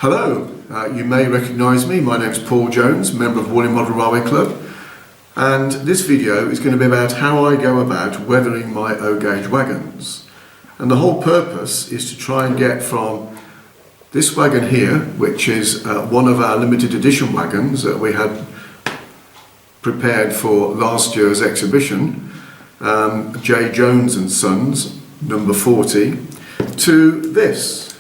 Hello, you may recognise me. My name's Paul Jones, member of Warley Model Railway Club, and this video is going to be about how I go about weathering my O-gauge wagons. And the whole purpose is to try and get from this wagon here, which is one of our limited edition wagons that we had prepared for last year's exhibition, J. Jones and Sons, number 40, to this,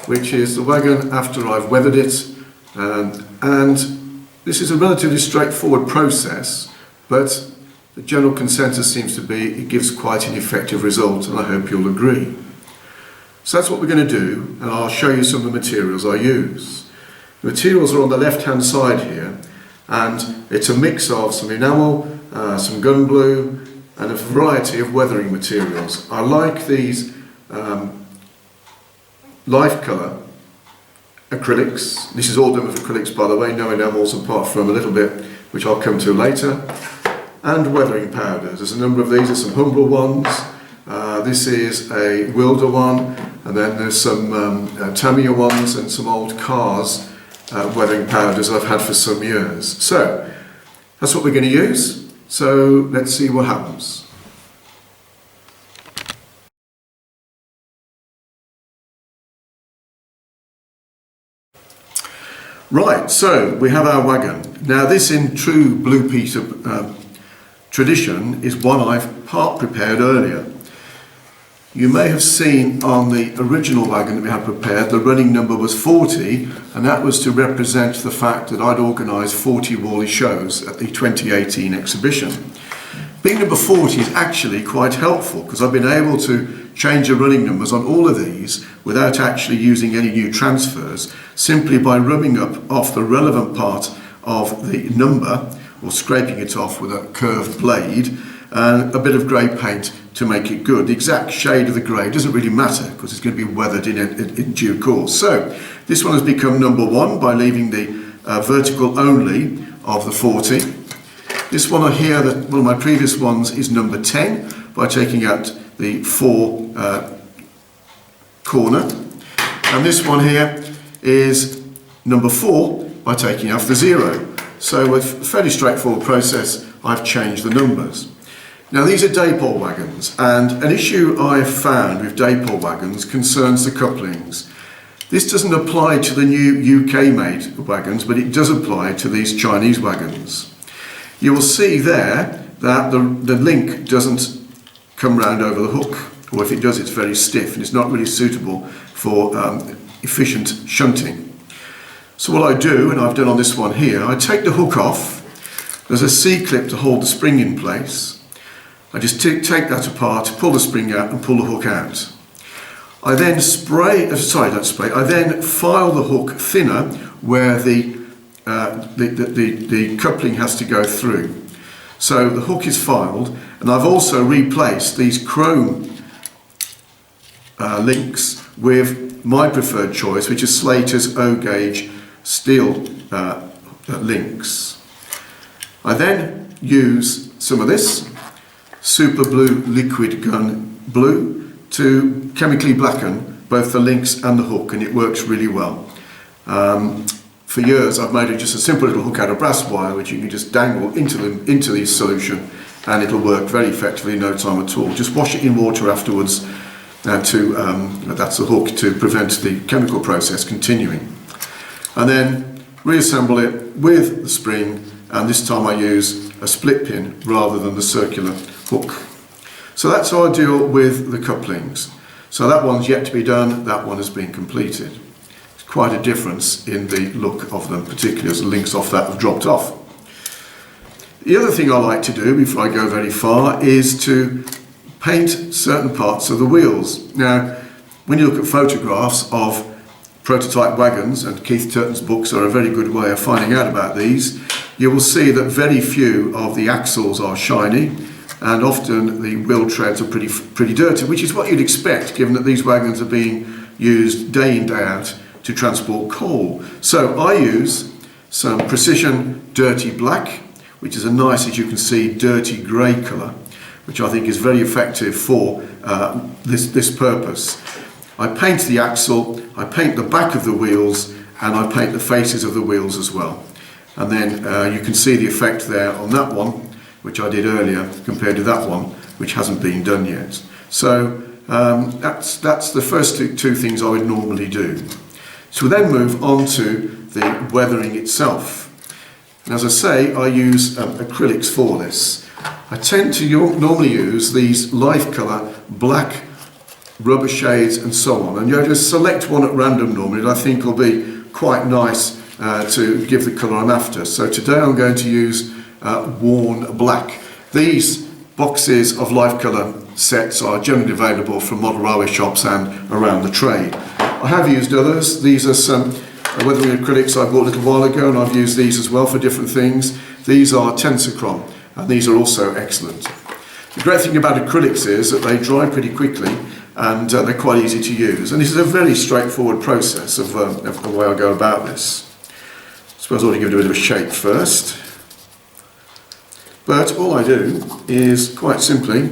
which is the wagon after I've weathered it, and this is a relatively straightforward process, but the general consensus seems to be it gives quite an effective result, and I hope you'll agree. So that's what we're going to do, and I'll show you some of the materials I use. The materials are on the left hand side here, and it's a mix of some enamel, some gun glue, and a variety of weathering materials. I like these life colour acrylics. This is all done with acrylics, by the way, no enamels apart from a little bit which I'll come to later, and weathering powders. There's a number of these. There's some Humble ones, this is a Wilder one, and then there's some Tamiya ones and some old cars weathering powders I've had for some years. So that's what we're going to use, so let's see what happens. Right, so we have our wagon. Now this, in true Blue Peter tradition, is one I've part prepared earlier. You may have seen on the original wagon that we had prepared, the running number was 40, and that was to represent the fact that I'd organised 40 Warley shows at the 2018 exhibition. Being number 40 is actually quite helpful because I've been able to change the running numbers on all of these without actually using any new transfers, simply by rubbing off the relevant part of the number, or scraping it off with a curved blade, and a bit of grey paint to make it good. The exact shade of the grey doesn't really matter because it's going to be weathered in due course. So this one has become number 1 by leaving the vertical only of the 40. This one here, one of my previous ones, is number 10 by taking out the 4 corner, and this one here is number 4 by taking off the 0. So with a fairly straightforward process, I've changed the numbers. Now these are Dapol wagons, and an issue I've found with Dapol wagons concerns the couplings. This doesn't apply to the new UK made wagons, but it does apply to these Chinese wagons. You will see there that the link doesn't come round over the hook, or if it does, it's very stiff and it's not really suitable for efficient shunting. So what I do, and I've done on this one here, I take the hook off. There's a C-clip to hold the spring in place. I just take that apart, pull the spring out and pull the hook out. I then I then file the hook thinner where the coupling has to go through. So the hook is filed, and I've also replaced these chrome links with my preferred choice, which is Slater's O-gauge steel links. I then use some of this Super Blue liquid gun blue to chemically blacken both the links and the hook, and it works really well. For years I've made it just a simple little hook out of brass wire which you can just dangle into the solution, and it'll work very effectively in no time at all. Just wash it in water afterwards that's the hook, to prevent the chemical process continuing. And then reassemble it with the spring, and this time I use a split pin rather than the circular hook. So that's how I deal with the couplings. So that one's yet to be done, that one has been completed. Quite a difference in the look of them, particularly as the links off that have dropped off. The other thing I like to do before I go very far is to paint certain parts of the wheels. Now, when you look at photographs of prototype wagons, and Keith Turton's books are a very good way of finding out about these, you will see that very few of the axles are shiny, and often the wheel treads are pretty dirty, which is what you'd expect given that these wagons are being used day in, day out to transport coal. So I use some Precision Dirty Black, which is a nice, as you can see, dirty grey colour, which I think is very effective for this purpose. I paint the axle, I paint the back of the wheels, and I paint the faces of the wheels as well. And then you can see the effect there on that one, which I did earlier, compared to that one, which hasn't been done yet. So that's the first two things I would normally do. So we then move on to the weathering itself. And as I say, I use acrylics for this. I tend to normally use these light colour black rubber shades and so on, and you just select one at random normally that I think will be quite nice to give the colour I'm after. So today I'm going to use worn black. These boxes of light colour sets are generally available from model railway shops and around the trade. I have used others. These are some weathering acrylics I bought a little while ago, and I've used these as well for different things. These are Tensorchrome, and these are also excellent. The great thing about acrylics is that they dry pretty quickly, and they're quite easy to use. And this is a very straightforward process of the way I go about this. I suppose I ought to give it a bit of a shape first. But all I do is quite simply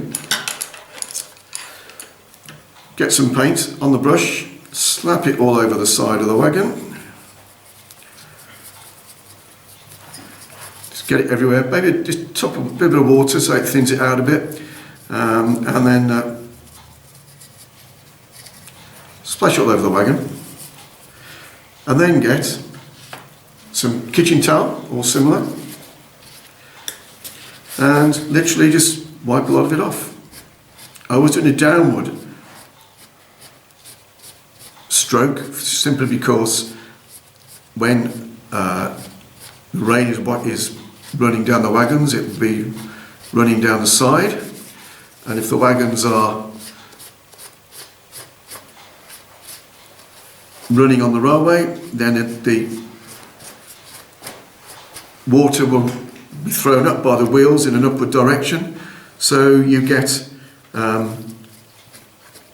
get some paint on the brush, slap it all over the side of the wagon. Just get it everywhere. Maybe just top a bit of water so it thins it out a bit. And then splash it all over the wagon. And then get some kitchen towel or similar. And literally just wipe a lot of it off. I was doing a downward stroke simply because when the rain is running down the wagons, it will be running down the side, and if the wagons are running on the railway, then the water will be thrown up by the wheels in an upward direction, so you get the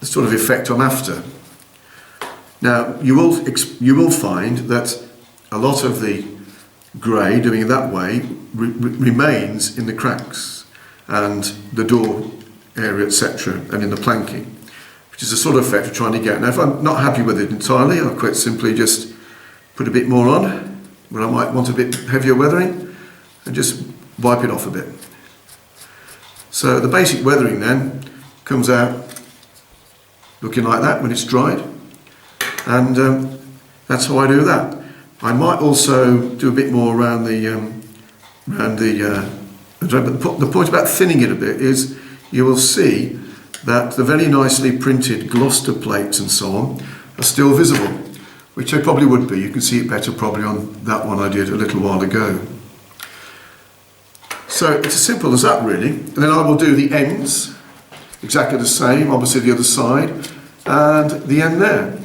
sort of effect I'm after. Now you will find that a lot of the grey, doing it that way, remains in the cracks and the door area, etc., and in the planking, which is the sort of effect we're trying to get. Now if I'm not happy with it entirely, I'll quite simply just put a bit more on when I might want a bit heavier weathering, and just wipe it off a bit. So the basic weathering then comes out looking like that when it's dried, and that's how I do that. I might also do a bit more around the but the point about thinning it a bit is you will see that the very nicely printed Gloucester plates and so on are still visible, which they probably would be. You can see it better probably on that one I did a little while ago. So it's as simple as that really, and then I will do the ends exactly the same, obviously the other side, and the end there.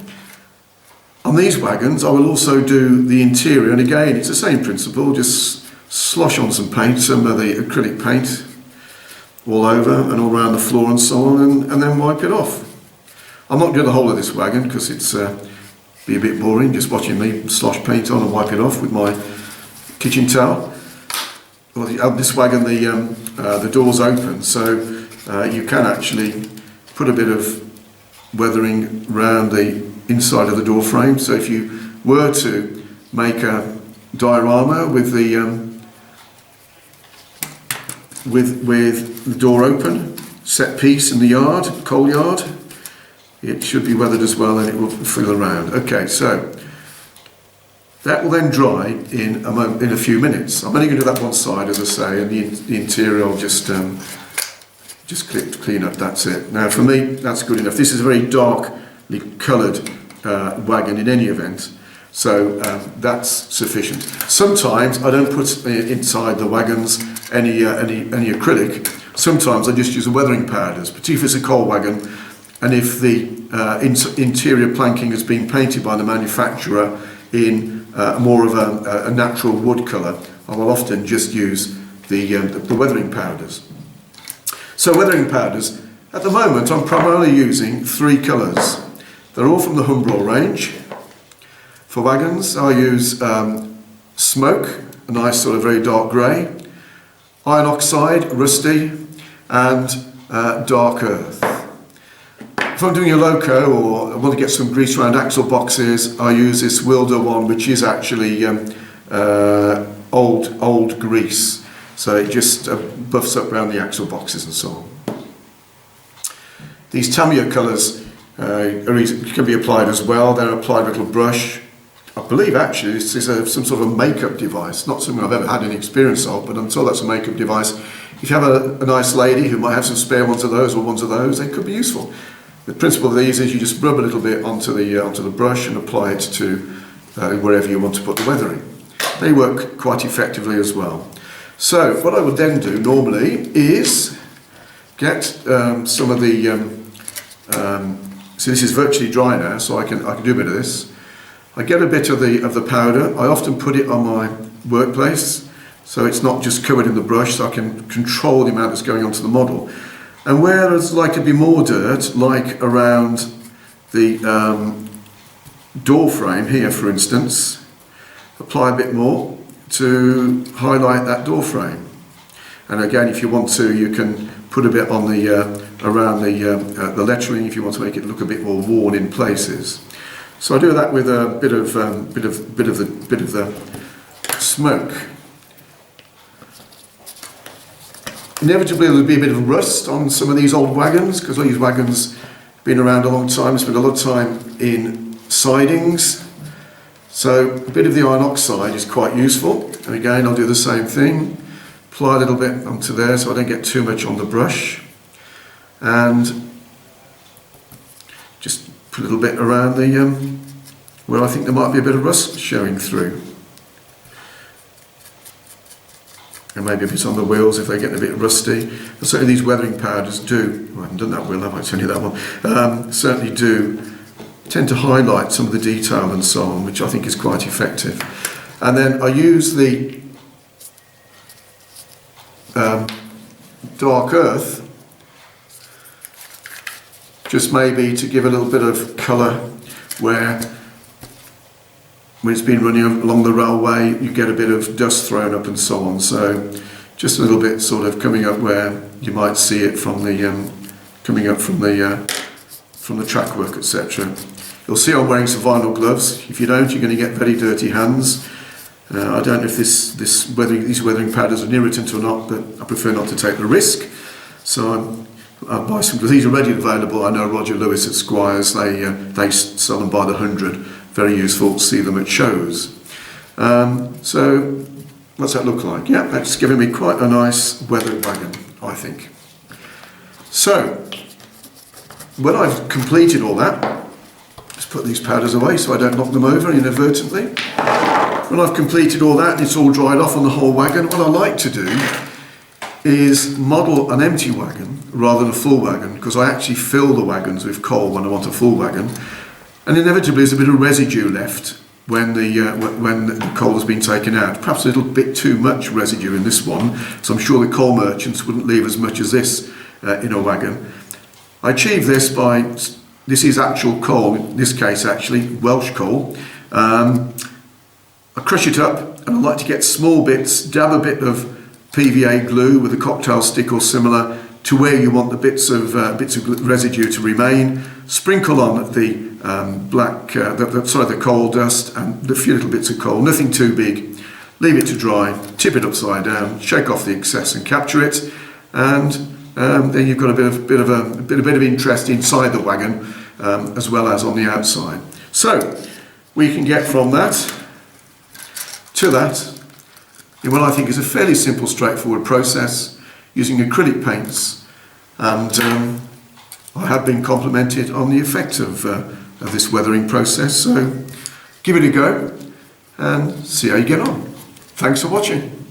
On these wagons I will also do the interior, and again it's the same principle, just slosh on some paint, some of the acrylic paint all over and all around the floor and so on, and then wipe it off. I'm not doing the whole of this wagon because it's be a bit boring just watching me slosh paint on and wipe it off with my kitchen towel. Well, this wagon, the door's open, so you can actually put a bit of weathering around the inside of the door frame. So if you were to make a diorama with the with the door open, set piece in the yard, coal yard, it should be weathered as well, and it will fill around. Okay, so that will then dry in a few minutes. I'm only going to do that one side, as I say, and the interior I'll just clean up. That's it. Now, for me, that's good enough. This is a very darkly coloured wagon in any event, so that's sufficient. Sometimes I don't put inside the wagons any acrylic. Sometimes I just use the weathering powders, particularly if it's a coal wagon, and if the interior planking has been painted by the manufacturer in more of a natural wood colour, I will often just use the weathering powders. So weathering powders, at the moment I'm primarily using 3 colours. They're all from the Humbrol range. For wagons I use smoke, a nice sort of very dark grey, iron oxide, rusty, and dark earth. For I'm doing a loco or I want to get some grease around axle boxes, I use this Wilder one, which is actually old grease, so it just buffs up around the axle boxes and so on. These Tamiya colours can be applied as well. They're applied with a little brush. I believe actually this is some sort of makeup device, not something I've ever had any experience of, but I'm told that's a makeup device. If you have a nice lady who might have some spare ones of those or ones of those, they could be useful. The principle of these is you just rub a little bit onto the brush and apply it to wherever you want to put the weathering. They work quite effectively as well. So what I would then do normally is get some of the, so this is virtually dry now, so I can do a bit of this. I get a bit of the powder. I often put it on my workplace, so it's not just covered in the brush, so I can control the amount that's going onto the model. And where there's likely to be more dirt, like around the door frame here, for instance, apply a bit more to highlight that door frame. And again, if you want to, you can put a bit on the around the lettering if you want to make it look a bit more worn in places. So I do that with a bit of the smoke. Inevitably there'll be a bit of rust on some of these old wagons, because all these wagons have been around a long time, spent a lot of time in sidings. So a bit of the iron oxide is quite useful. And again, I'll do the same thing. Apply a little bit onto there so I don't get too much on the brush. And just put a little bit around the where I think there might be a bit of rust showing through. And maybe a bit on the wheels if they're getting a bit rusty. And certainly these weathering powders do, well, I haven't done that wheel, have I? It's only that one. Certainly do tend to highlight some of the detail and so on, which I think is quite effective. And then I use the dark earth, just maybe to give a little bit of colour where, when it's been running along the railway, you get a bit of dust thrown up and so on. So just a little bit sort of coming up where you might see it from the coming up from the track work, etc. You'll see I'm wearing some vinyl gloves. If you don't, you're going to get very dirty hands. I don't know if these weathering powders are an irritant or not, but I prefer not to take the risk. So I'll buy some, because these are readily available. I know Roger Lewis at Squires, they sell them by the 100. Very useful, see them at shows. So what's that look like? Yeah, that's giving me quite a nice weathered wagon, I think. So when I've completed all that, just put these powders away so I don't knock them over inadvertently. When I've completed all that and it's all dried off on the whole wagon, what I like to do is model an empty wagon rather than a full wagon, because I actually fill the wagons with coal when I want a full wagon. And inevitably there's a bit of residue left when the coal has been taken out. Perhaps a little bit too much residue in this one, so I'm sure the coal merchants wouldn't leave as much as this in a wagon. I achieve this by, this is actual coal, in this case actually Welsh coal. I crush it up and I like to get small bits, dab a bit of PVA glue with a cocktail stick or similar to where you want the bits of residue to remain. Sprinkle on the the coal dust and a few little bits of coal, nothing too big. Leave it to dry, tip it upside down, shake off the excess and capture it, and then you've got a bit of interest inside the wagon as well as on the outside. So we can get from that to that in what I think is a fairly simple, straightforward process using acrylic paints, and I have been complimented on the effect of this weathering process. So give it a go and see how you get on. Thanks for watching.